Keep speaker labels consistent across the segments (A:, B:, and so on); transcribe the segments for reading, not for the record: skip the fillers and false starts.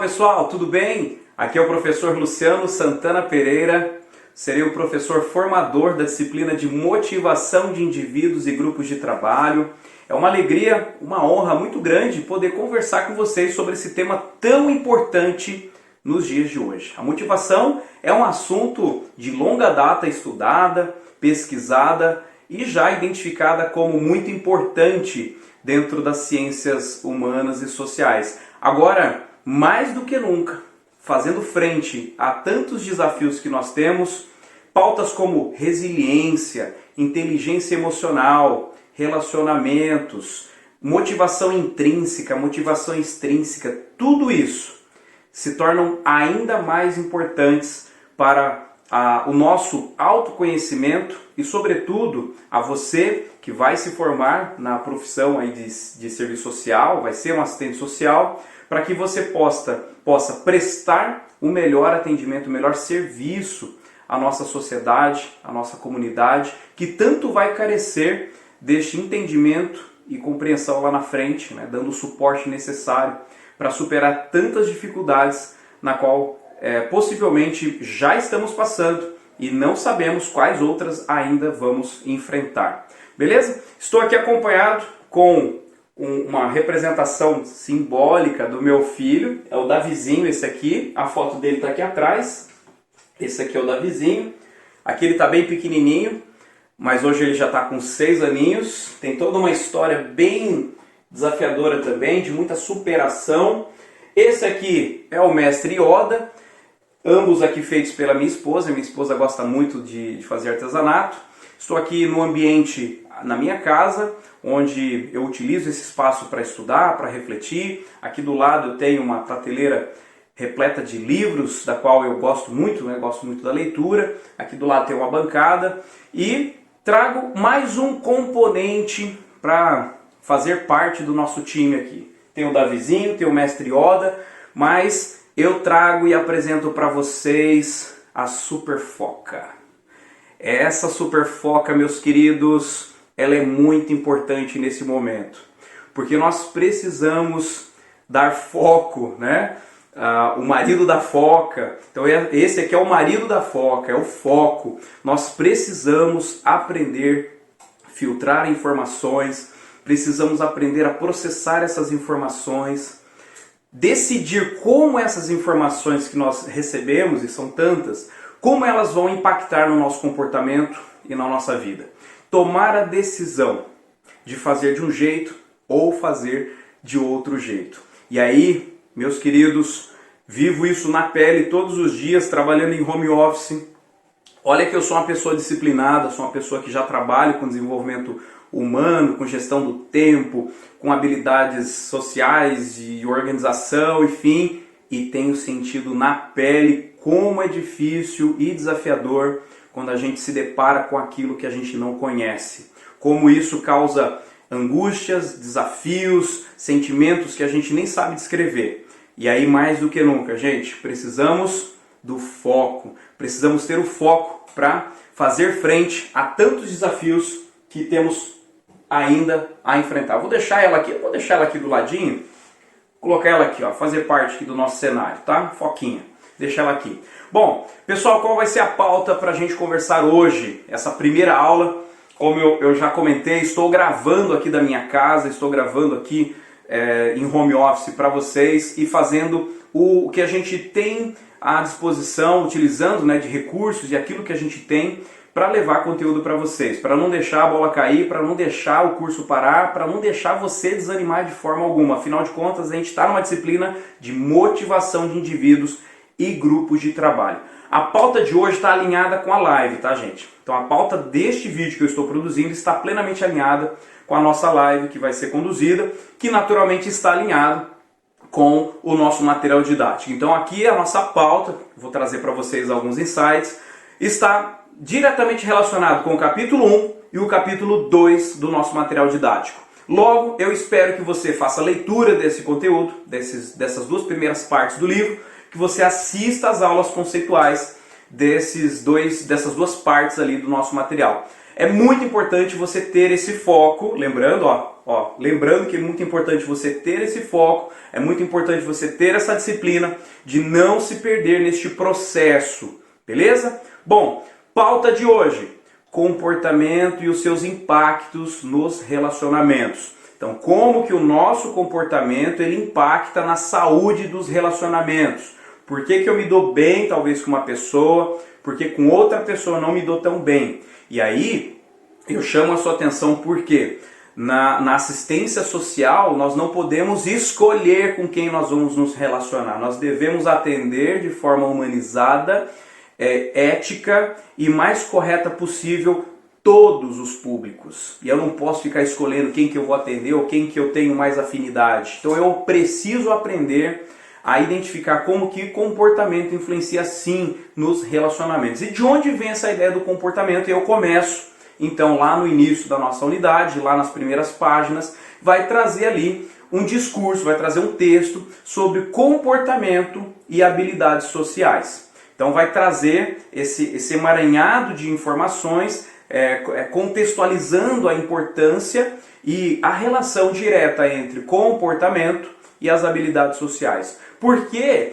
A: pessoal, tudo bem? Aqui é o professor Luciano Santana Pereira, serei o professor formador da disciplina de motivação de indivíduos e grupos de trabalho. É uma alegria, uma honra muito grande poder conversar com vocês sobre esse tema tão importante nos dias de hoje. A motivação é um assunto de longa data estudada, pesquisada e já identificada como muito importante dentro das ciências humanas e sociais. Agora, mais do que nunca, fazendo frente a tantos desafios que nós temos, pautas como resiliência, inteligência emocional, relacionamentos, motivação intrínseca, motivação extrínseca, tudo isso se tornam ainda mais importantes para o nosso autoconhecimento e, sobretudo, a você que vai se formar na profissão aí de serviço social, vai ser um assistente social, para que você possa prestar o melhor atendimento, o melhor serviço à nossa sociedade, à nossa comunidade, que tanto vai carecer deste entendimento e compreensão lá na frente, né, dando o suporte necessário para superar tantas dificuldades na qual possivelmente já estamos passando e não sabemos quais outras ainda vamos enfrentar. Beleza? Estou aqui acompanhado com uma representação simbólica do meu filho, é o Davizinho, esse aqui, a foto dele está aqui atrás, esse aqui é o Davizinho, aqui ele está bem pequenininho, mas hoje ele já está com 6 aninhos, tem toda uma história bem desafiadora também, de muita superação. Esse aqui é o mestre Yoda, ambos aqui feitos pela minha esposa gosta muito de fazer artesanato. Estou aqui no ambiente, na minha casa, onde eu utilizo esse espaço para estudar, para refletir. Aqui do lado eu tenho uma prateleira repleta de livros, da qual eu gosto muito, gosto muito da leitura. Aqui do lado tem uma bancada e trago mais um componente para fazer parte do nosso time aqui. Tem o Davizinho, tem o mestre Yoda, mas eu trago e apresento para vocês a Super Foca. Essa Super Foca, meus queridos, ela é muito importante nesse momento, porque nós precisamos dar foco, né? O marido da foca, então esse aqui é o marido da foca, é o foco. Nós precisamos aprender a filtrar informações, precisamos aprender a processar essas informações, decidir como essas informações que nós recebemos, e são tantas, como elas vão impactar no nosso comportamento e na nossa vida. Tomar a decisão de fazer de um jeito ou fazer de outro jeito. E aí, meus queridos, vivo isso na pele todos os dias, trabalhando em home office. Olha que eu sou uma pessoa disciplinada, sou uma pessoa que já trabalha com desenvolvimento humano, com gestão do tempo, com habilidades sociais, de organização, enfim, e tenho sentido na pele como é difícil e desafiador quando a gente se depara com aquilo que a gente não conhece. Como isso causa angústias, desafios, sentimentos que a gente nem sabe descrever. E aí, mais do que nunca, gente, precisamos do foco. Precisamos ter o foco para fazer frente a tantos desafios que temos ainda a enfrentar. Vou deixar ela aqui, vou deixar ela aqui do ladinho, colocar ela aqui, ó, fazer parte aqui do nosso cenário, tá? Foquinha, deixa ela aqui. Bom, pessoal, qual vai ser a pauta para a gente conversar hoje? Essa primeira aula, como eu já comentei, estou gravando aqui da minha casa, estou gravando aqui em home office para vocês e fazendo o que a gente tem à disposição, utilizando, né, de recursos e aquilo que a gente tem para levar conteúdo para vocês, para não deixar a bola cair, para não deixar o curso parar, para não deixar você desanimar de forma alguma. Afinal de contas, a gente está numa disciplina de motivação de indivíduos e grupos de trabalho. A pauta de hoje está alinhada com a live, tá, gente? Então a pauta deste vídeo que eu estou produzindo está plenamente alinhada com a nossa live que vai ser conduzida, que naturalmente está alinhado com o nosso material didático. Então aqui a nossa pauta, vou trazer para vocês alguns insights, está diretamente relacionado com o capítulo 1 e o capítulo 2 do nosso material didático. Logo, eu espero que você faça a leitura desse conteúdo, dessas duas primeiras partes do livro, que você assista às aulas conceituais dessas duas partes ali do nosso material. É muito importante você ter esse foco, lembrando, ó, Ó, lembrando que é muito importante você ter esse foco, é muito importante você ter essa disciplina de não se perder neste processo, beleza? Bom, pauta de hoje, comportamento e os seus impactos nos relacionamentos. Então, como que o nosso comportamento ele impacta na saúde dos relacionamentos? Por que que eu me dou bem, talvez, com uma pessoa, porque com outra pessoa não me dou tão bem? E aí, eu chamo a sua atenção porque na assistência social nós não podemos escolher com quem nós vamos nos relacionar. Nós devemos atender de forma humanizada, ética e mais correta possível todos os públicos. E eu não posso ficar escolhendo quem que eu vou atender ou quem que eu tenho mais afinidade. Então eu preciso aprender a identificar como que comportamento influencia sim nos relacionamentos. E de onde vem essa ideia do comportamento? Eu começo, então, lá no início da nossa unidade, lá nas primeiras páginas, vai trazer ali um discurso, vai trazer um texto sobre comportamento e habilidades sociais. Então vai trazer esse emaranhado de informações, contextualizando a importância e a relação direta entre comportamento e as habilidades sociais. Por que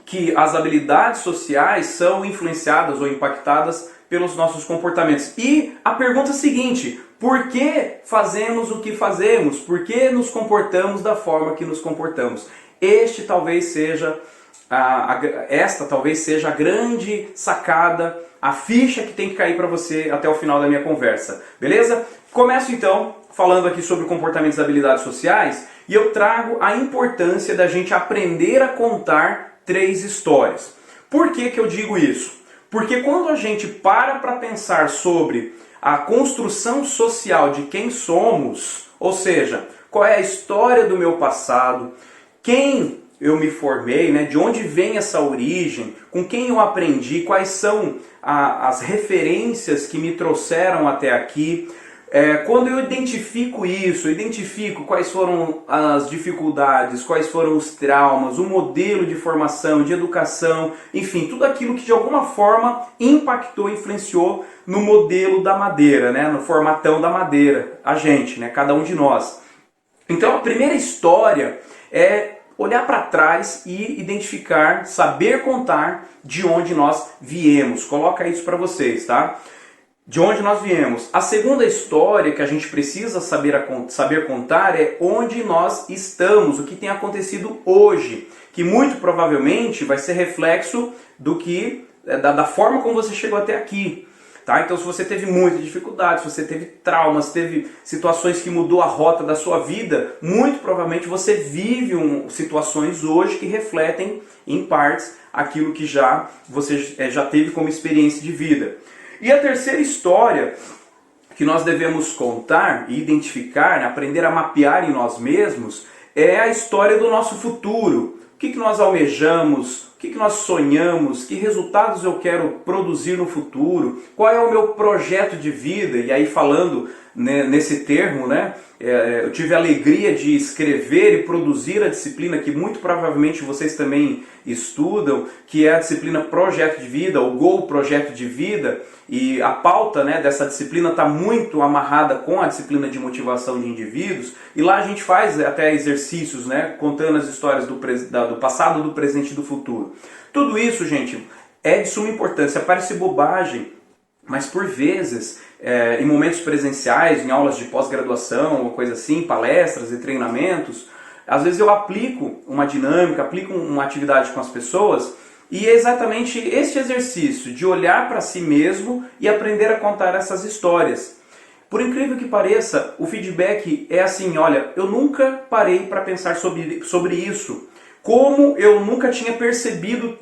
A: que as habilidades sociais são influenciadas ou impactadas pelos nossos comportamentos? E a pergunta seguinte, por que fazemos o que fazemos? Por que nos comportamos da forma que nos comportamos? Esta talvez seja a grande sacada, a ficha que tem que cair para você até o final da minha conversa, beleza? Começo então falando aqui sobre comportamentos e habilidades sociais e eu trago a importância da gente aprender a contar 3 histórias. Por que que eu digo isso? Porque quando a gente para pensar sobre a construção social de quem somos, ou seja, qual é a história do meu passado, quem eu me formei, né, de onde vem essa origem, com quem eu aprendi, quais são as referências que me trouxeram até aqui. Quando eu identifico isso, eu identifico quais foram as dificuldades, quais foram os traumas, o modelo de formação, de educação, enfim, tudo aquilo que de alguma forma impactou, influenciou no modelo da madeira, né, no formatão da madeira, a gente, né, cada um de nós. Então a primeira história é olhar para trás e identificar, saber contar de onde nós viemos. Coloca isso para vocês, tá? De onde nós viemos. A segunda história que a gente precisa saber contar é onde nós estamos, o que tem acontecido hoje, que muito provavelmente vai ser reflexo da forma como você chegou até aqui. Tá? Então se você teve muita dificuldade, se você teve traumas, teve situações que mudou a rota da sua vida, muito provavelmente você vive situações hoje que refletem em partes aquilo que você já teve como experiência de vida. E a terceira história que nós devemos contar e identificar, né, aprender a mapear em nós mesmos, é a história do nosso futuro. O que nós almejamos, o que nós sonhamos, que resultados eu quero produzir no futuro, qual é o meu projeto de vida. E aí falando, né, nesse termo, né, eu tive a alegria de escrever e produzir a disciplina que muito provavelmente vocês também estudam, que é a disciplina Projeto de Vida, ou Gol Projeto de Vida, e a pauta, né, dessa disciplina está muito amarrada com a disciplina de motivação de indivíduos, e lá a gente faz até exercícios, né, contando as histórias do passado, do presente e do futuro. Tudo isso, gente, é de suma importância, parece bobagem, mas por vezes, em momentos presenciais, em aulas de pós-graduação, ou coisa assim, palestras e treinamentos, às vezes eu aplico uma dinâmica, aplico uma atividade com as pessoas, e é exatamente este exercício de olhar para si mesmo e aprender a contar essas histórias. Por incrível que pareça, o feedback é assim, olha, eu nunca parei para pensar sobre isso. Como eu nunca tinha percebido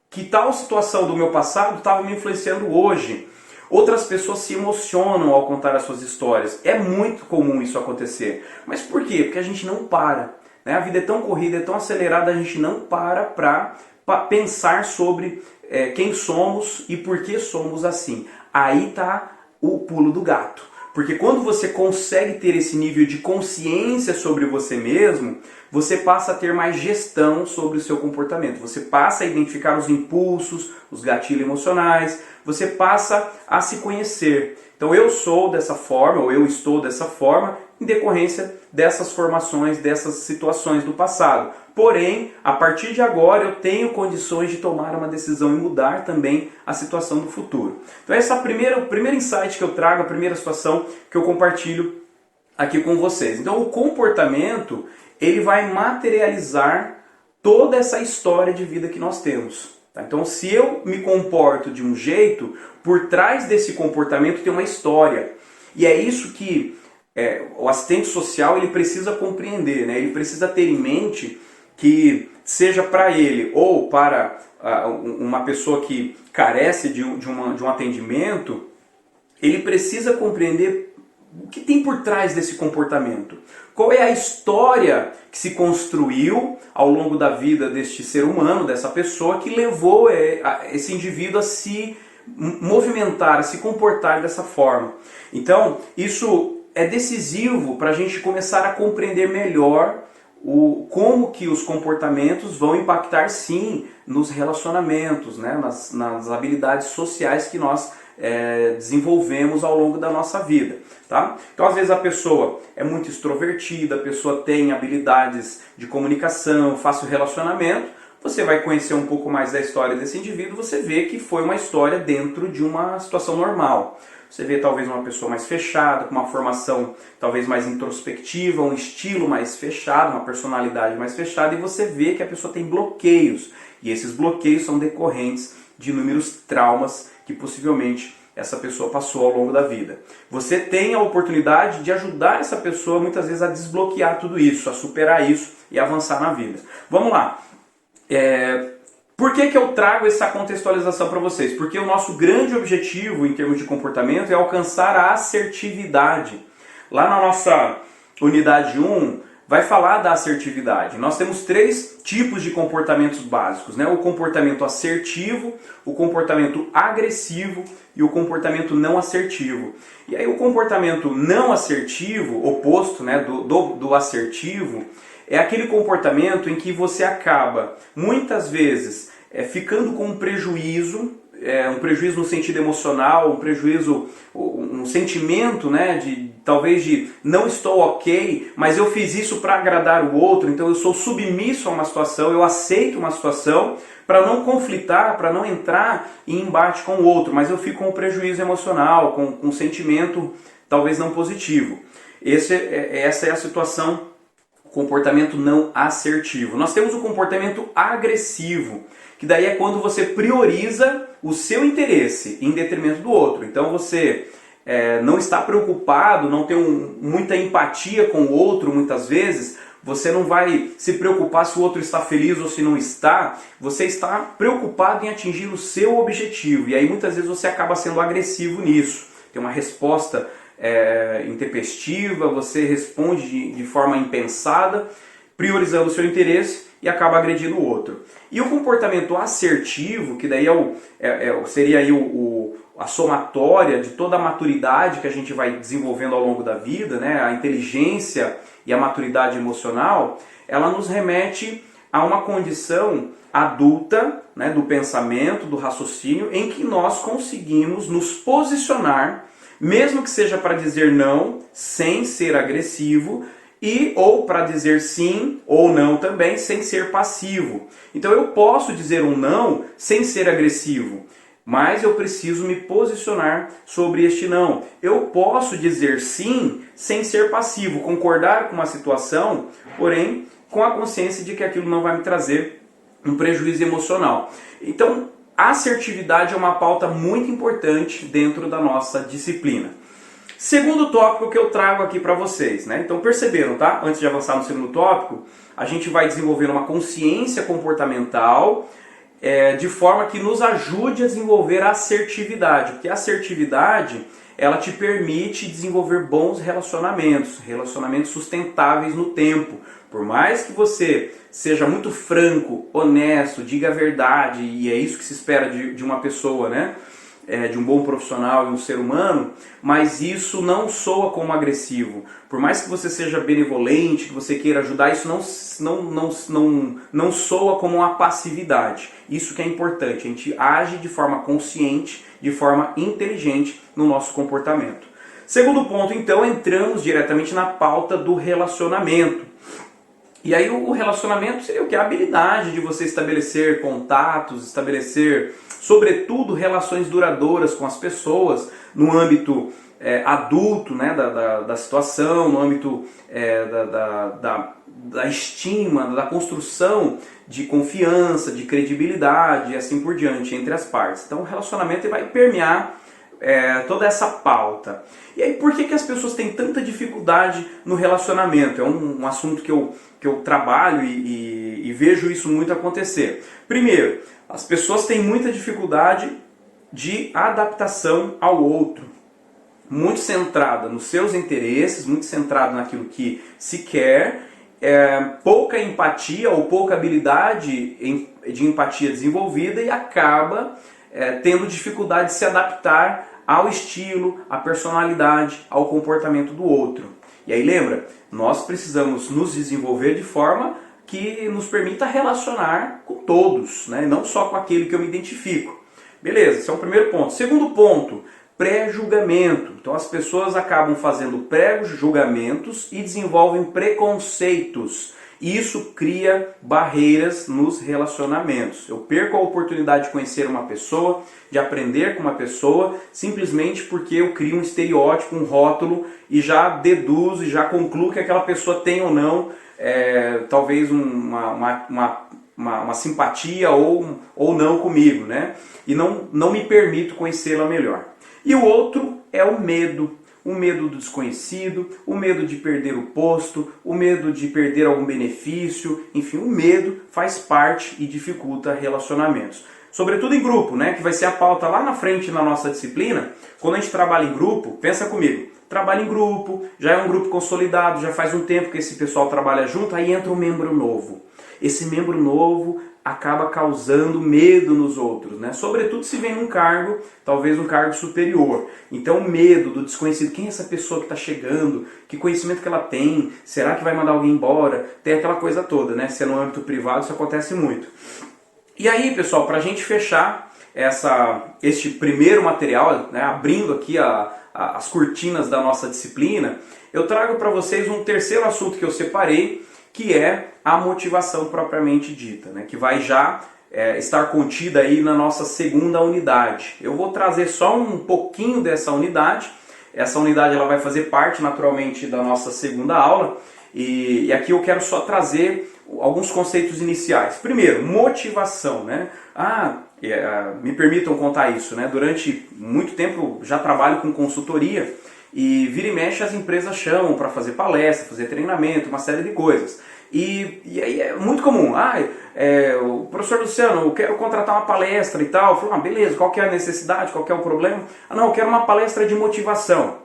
A: que tal situação do meu passado estava me influenciando hoje. Outras pessoas se emocionam ao contar as suas histórias. É muito comum isso acontecer. Mas por quê? Porque a gente não para. Né? A vida é tão corrida, é tão acelerada, a gente não para pensar sobre quem somos e por que somos assim. Aí está o pulo do gato. Porque quando você consegue ter esse nível de consciência sobre você mesmo, você passa a ter mais gestão sobre o seu comportamento. Você passa a identificar os impulsos, os gatilhos emocionais, você passa a se conhecer. Então eu sou dessa forma, ou eu estou dessa forma, em decorrência dessas formações, dessas situações do passado. Porém, a partir de agora eu tenho condições de tomar uma decisão e mudar também a situação do futuro. Então essa é o primeiro insight que eu trago, a primeira situação que eu compartilho aqui com vocês. Então o comportamento, ele vai materializar toda essa história de vida que nós temos. Tá? Então se eu me comporto de um jeito, por trás desse comportamento tem uma história. E é isso que o assistente social ele precisa compreender, né? Ele precisa ter em mente que seja para ele ou para uma pessoa que carece de um atendimento, ele precisa compreender o que tem por trás desse comportamento. Qual é a história que se construiu ao longo da vida deste ser humano, dessa pessoa, que levou esse indivíduo a se movimentar, a se comportar dessa forma. Então, isso é decisivo para a gente começar a compreender melhor como que os comportamentos vão impactar sim nos relacionamentos, né? nas habilidades sociais que nós desenvolvemos ao longo da nossa vida. Tá? Então às vezes a pessoa é muito extrovertida, a pessoa tem habilidades de comunicação, fácil relacionamento, você vai conhecer um pouco mais da história desse indivíduo, você vê que foi uma história dentro de uma situação normal. Você vê talvez uma pessoa mais fechada, com uma formação talvez mais introspectiva, um estilo mais fechado, uma personalidade mais fechada, e você vê que a pessoa tem bloqueios. E esses bloqueios são decorrentes de inúmeros traumas que possivelmente essa pessoa passou ao longo da vida. Você tem a oportunidade de ajudar essa pessoa muitas vezes a desbloquear tudo isso, a superar isso e avançar na vida. Vamos lá. Por que eu trago essa contextualização para vocês? Porque o nosso grande objetivo em termos de comportamento é alcançar a assertividade. Lá na nossa unidade 1, vai falar da assertividade. Nós temos 3 tipos de comportamentos básicos, né? O comportamento assertivo, o comportamento agressivo e o comportamento não assertivo. E aí o comportamento não assertivo, oposto, né, do assertivo, é aquele comportamento em que você acaba, muitas vezes, ficando com um prejuízo no sentido emocional, um prejuízo, um sentimento, né, talvez de não estou ok, mas eu fiz isso para agradar o outro, então eu sou submisso a uma situação, eu aceito uma situação para não conflitar, para não entrar em embate com o outro, mas eu fico com um prejuízo emocional, com um sentimento talvez não positivo. Essa é a situação, comportamento não assertivo. Nós temos o comportamento agressivo, que daí é quando você prioriza o seu interesse em detrimento do outro. Então você não está preocupado, não tem muita empatia com o outro muitas vezes, você não vai se preocupar se o outro está feliz ou se não está, você está preocupado em atingir o seu objetivo, e aí muitas vezes você acaba sendo agressivo nisso, tem uma resposta intempestiva, você responde de forma impensada, priorizando o seu interesse e acaba agredindo o outro. E o comportamento assertivo, que daí seria aí a somatória de toda a maturidade que a gente vai desenvolvendo ao longo da vida, né? A inteligência e a maturidade emocional, ela nos remete a uma condição adulta, né, do pensamento, do raciocínio, em que nós conseguimos nos posicionar, mesmo que seja para dizer não, sem ser agressivo, ou para dizer sim ou não também, sem ser passivo. Então eu posso dizer um não sem ser agressivo, mas eu preciso me posicionar sobre este não. Eu posso dizer sim sem ser passivo, concordar com uma situação, porém com a consciência de que aquilo não vai me trazer um prejuízo emocional. Então, a assertividade é uma pauta muito importante dentro da nossa disciplina. Segundo tópico que eu trago aqui para vocês, né? Então perceberam, tá? Antes de avançar no segundo tópico, a gente vai desenvolver uma consciência comportamental de forma que nos ajude a desenvolver a assertividade. Porque a assertividade, ela te permite desenvolver bons relacionamentos sustentáveis no tempo. Por mais que você seja muito franco, honesto, diga a verdade, e é isso que se espera de uma pessoa, né? De um bom profissional e um ser humano, mas isso não soa como agressivo. Por mais que você seja benevolente, que você queira ajudar, isso não soa como uma passividade. Isso que é importante, a gente age de forma consciente, de forma inteligente no nosso comportamento. Segundo ponto, então, entramos diretamente na pauta do relacionamento. E aí o relacionamento seria o que? A habilidade de você estabelecer contatos, estabelecer, sobretudo, relações duradouras com as pessoas, no âmbito adulto, né, da situação, no âmbito da estima, da construção de confiança, de credibilidade e assim por diante entre as partes. Então o relacionamento vai permear toda essa pauta. E aí por que as pessoas têm tanta dificuldade no relacionamento? É um assunto que eu trabalho e vejo isso muito acontecer. Primeiro, as pessoas têm muita dificuldade de adaptação ao outro. Muito centrada nos seus interesses, muito centrada naquilo que se quer, pouca empatia ou pouca habilidade de empatia desenvolvida e acaba tendo dificuldade de se adaptar ao estilo, à personalidade, ao comportamento do outro. E aí lembra, nós precisamos nos desenvolver de forma que nos permita relacionar com todos, né? Não só com aquele que eu me identifico. Beleza, esse é o primeiro ponto. Segundo ponto, pré-julgamento. Então as pessoas acabam fazendo pré-julgamentos e desenvolvem preconceitos. Isso cria barreiras nos relacionamentos. Eu perco a oportunidade de conhecer uma pessoa, de aprender com uma pessoa, simplesmente porque eu crio um estereótipo, um rótulo e já deduzo e já concluo que aquela pessoa tem ou não talvez uma simpatia ou não comigo, né? E não me permito conhecê-la melhor. E o outro é o medo do desconhecido, o medo de perder o posto, o medo de perder algum benefício, enfim, o medo faz parte e dificulta relacionamentos. Sobretudo em grupo, né, que vai ser a pauta lá na frente na nossa disciplina. Quando a gente trabalha em grupo, pensa comigo, trabalha em grupo, já é um grupo consolidado, já faz um tempo que esse pessoal trabalha junto, aí entra um membro novo. Esse membro novo acaba causando medo nos outros, né? Sobretudo se vem num cargo, talvez um cargo superior. Então o medo do desconhecido, quem é essa pessoa que está chegando, que conhecimento que ela tem, será que vai mandar alguém embora? Tem aquela coisa toda, né? Se é no âmbito privado isso acontece muito. E aí, pessoal, para a gente fechar este primeiro material, né, abrindo aqui as cortinas da nossa disciplina, eu trago para vocês um terceiro assunto que eu separei, que é a motivação propriamente dita, né? Que vai já estar contida aí na nossa segunda unidade. Eu vou trazer só um pouquinho dessa unidade. Essa unidade ela vai fazer parte naturalmente da nossa segunda aula e aqui eu quero só trazer alguns conceitos iniciais. Primeiro, motivação, né? Me permitam contar isso, né? Durante muito tempo já trabalho com consultoria e vira e mexe as empresas chamam para fazer palestra, fazer treinamento, uma série de coisas. E aí é muito comum, o professor Luciano, eu quero contratar uma palestra e tal. Eu falo, beleza, qual que é a necessidade, qual que é o problema? Não, eu quero uma palestra de motivação.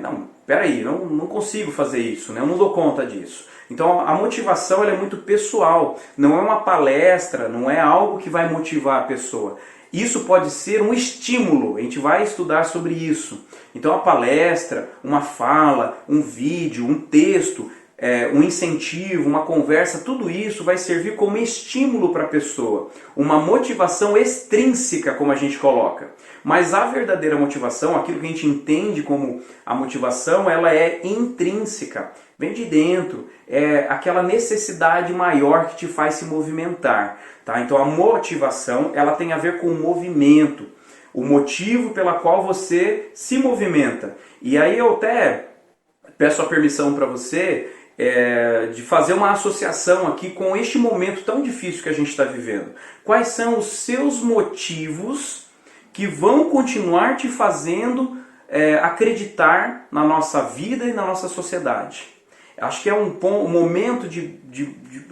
A: Não, peraí, não consigo fazer isso, né? Eu não dou conta disso. Então a motivação ela é muito pessoal, não é uma palestra, não é algo que vai motivar a pessoa. Isso pode ser um estímulo, a gente vai estudar sobre isso. Então a palestra, uma fala, um vídeo, um texto, um incentivo, uma conversa, tudo isso vai servir como estímulo para a pessoa. Uma motivação extrínseca, como a gente coloca. Mas a verdadeira motivação, aquilo que a gente entende como a motivação, ela é intrínseca. Vem de dentro, é aquela necessidade maior que te faz se movimentar. Tá? Então a motivação ela tem a ver com o movimento, o motivo pela qual você se movimenta. E aí eu até peço a permissão para você de fazer uma associação aqui com este momento tão difícil que a gente está vivendo. Quais são os seus motivos que vão continuar te fazendo acreditar na nossa vida e na nossa sociedade? Acho que é um momento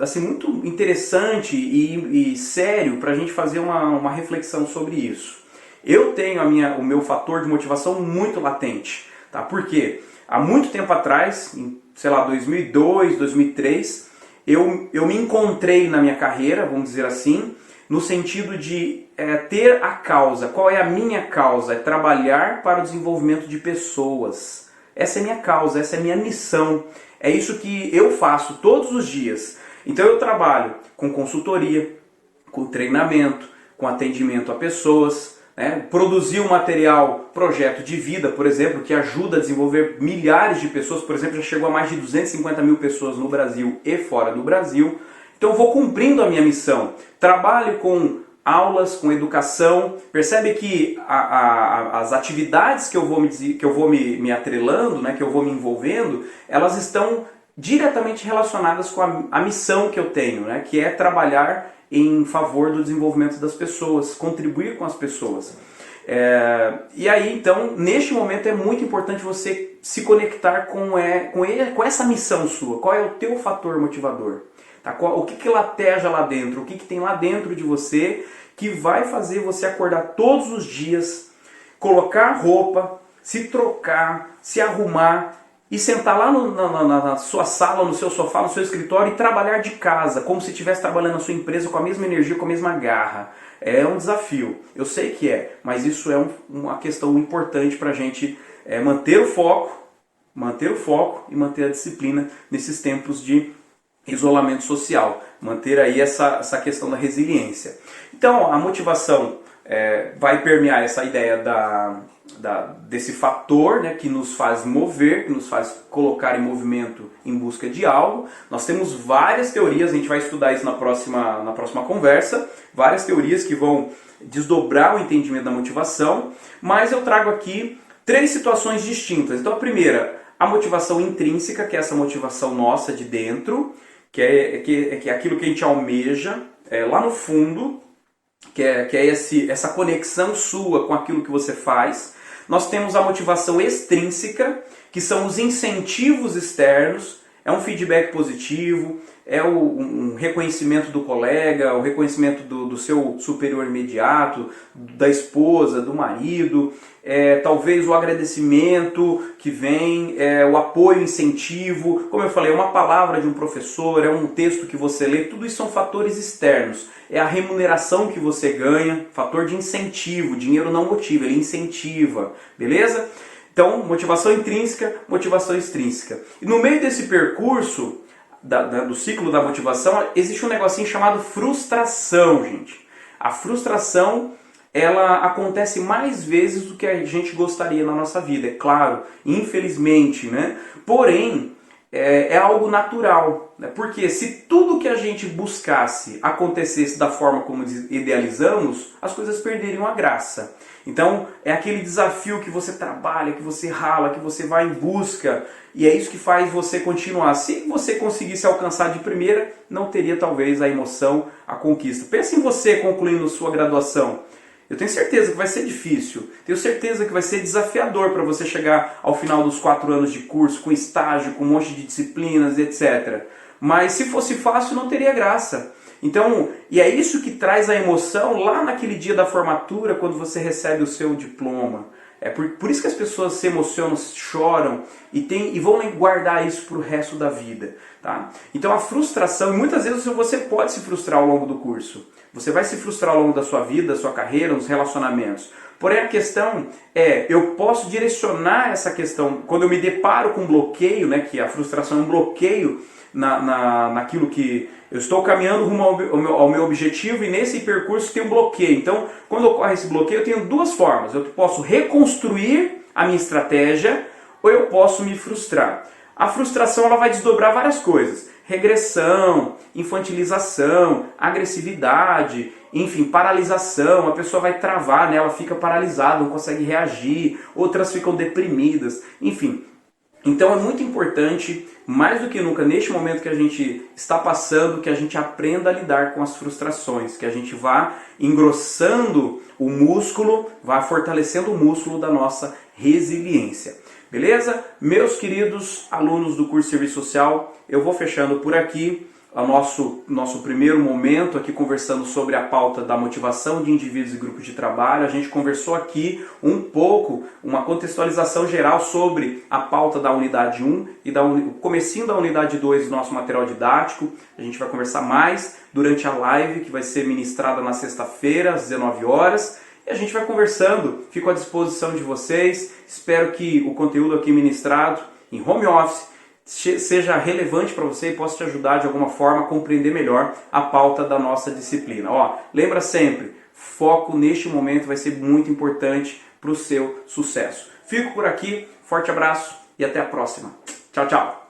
A: assim, muito interessante e sério para a gente fazer uma reflexão sobre isso. Eu tenho o meu fator de motivação muito latente. Tá? Por quê? Há muito tempo atrás, em, 2002, 2003, eu me encontrei na minha carreira, vamos dizer assim, no sentido de ter a causa. Qual é a minha causa? É trabalhar para o desenvolvimento de pessoas. Essa é a minha causa, essa é a minha missão. É isso que eu faço todos os dias. Então eu trabalho com consultoria, com treinamento, com atendimento a pessoas, né? Produzir um material, projeto de vida, por exemplo, que ajuda a desenvolver milhares de pessoas, por exemplo, já chegou a mais de 250 mil pessoas no Brasil e fora do Brasil. Então eu vou cumprindo a minha missão, trabalho com aulas, com educação, percebe que as atividades que eu vou me atrelando, né, que eu vou me envolvendo, elas estão diretamente relacionadas com a missão que eu tenho, né, que é trabalhar em favor do desenvolvimento das pessoas, contribuir com as pessoas. E aí, então, neste momento é muito importante você se conectar com essa missão sua. Qual é o teu fator motivador? Tá? O que lateja lá dentro? O que tem lá dentro de você que vai fazer você acordar todos os dias, colocar roupa, se trocar, se arrumar e sentar lá na sua sala, no seu sofá, no seu escritório e trabalhar de casa, como se estivesse trabalhando na sua empresa com a mesma energia, com a mesma garra. É um desafio, eu sei que é, mas isso é uma questão importante para a gente manter o foco e manter a disciplina nesses tempos de isolamento social, manter aí essa questão da resiliência. Então a motivação vai permear essa ideia desse fator, né, que nos faz mover, que nos faz colocar em movimento em busca de algo. Nós temos várias teorias, a gente vai estudar isso na próxima conversa, várias teorias que vão desdobrar o entendimento da motivação, mas eu trago aqui 3 situações distintas. Então a primeira, a motivação intrínseca, que é essa motivação nossa de dentro, que é aquilo que a gente almeja lá no fundo, que é essa conexão sua com aquilo que você faz. Nós temos a motivação extrínseca, que são os incentivos externos, é um feedback positivo, é um reconhecimento do colega, o reconhecimento do seu superior imediato, da esposa, do marido, talvez o agradecimento que vem, o apoio, incentivo, como eu falei, é uma palavra de um professor, é um texto que você lê, tudo isso são fatores externos. É a remuneração que você ganha, fator de incentivo, dinheiro não motiva, ele incentiva, beleza? Então, motivação intrínseca, motivação extrínseca. E no meio desse percurso, do ciclo da motivação, existe um negocinho chamado frustração, gente. A frustração, ela acontece mais vezes do que a gente gostaria na nossa vida, é claro, infelizmente, né? Porém, é algo natural, né? Porque se tudo que a gente buscasse acontecesse da forma como idealizamos, as coisas perderiam a graça. Então é aquele desafio que você trabalha, que você rala, que você vai em busca, e é isso que faz você continuar. Se você conseguisse alcançar de primeira, não teria talvez a emoção, a conquista. Pense em você concluindo sua graduação. Eu tenho certeza que vai ser difícil, tenho certeza que vai ser desafiador para você chegar ao final dos 4 anos de curso, com estágio, com um monte de disciplinas, etc. Mas se fosse fácil, não teria graça. Então, e é isso que traz a emoção lá naquele dia da formatura, quando você recebe o seu diploma. É por isso que as pessoas se emocionam, choram e vão guardar isso para o resto da vida. Tá? Então a frustração, e muitas vezes você pode se frustrar ao longo do curso. Você vai se frustrar ao longo da sua vida, da sua carreira, nos relacionamentos. Porém a questão eu posso direcionar essa questão, quando eu me deparo com um bloqueio, né, que a frustração é um bloqueio naquilo que eu estou caminhando rumo ao meu objetivo, e nesse percurso tem um bloqueio. Então, quando ocorre esse bloqueio, eu tenho 2 formas. Eu posso reconstruir a minha estratégia, ou eu posso me frustrar. A frustração ela vai desdobrar várias coisas. Regressão, infantilização, agressividade, enfim, paralisação. A pessoa vai travar, né? Ela fica paralisada, não consegue reagir. Outras ficam deprimidas, enfim. Então é muito importante, mais do que nunca, neste momento que a gente está passando, que a gente aprenda a lidar com as frustrações, que a gente vá engrossando o músculo, vá fortalecendo o músculo da nossa resiliência. Beleza? Meus queridos alunos do curso de Serviço Social, eu vou fechando por aqui o nosso primeiro momento aqui conversando sobre a pauta da motivação de indivíduos e grupos de trabalho. A gente conversou aqui um pouco, uma contextualização geral sobre a pauta da unidade 1 e o comecinho da unidade 2 do nosso material didático. A gente vai conversar mais durante a live que vai ser ministrada na sexta-feira às 19 horas. E a gente vai conversando, fico à disposição de vocês. Espero que o conteúdo aqui ministrado em home office seja relevante para você e possa te ajudar de alguma forma a compreender melhor a pauta da nossa disciplina. Lembra sempre, foco neste momento vai ser muito importante para o seu sucesso. Fico por aqui, forte abraço e até a próxima. Tchau, tchau!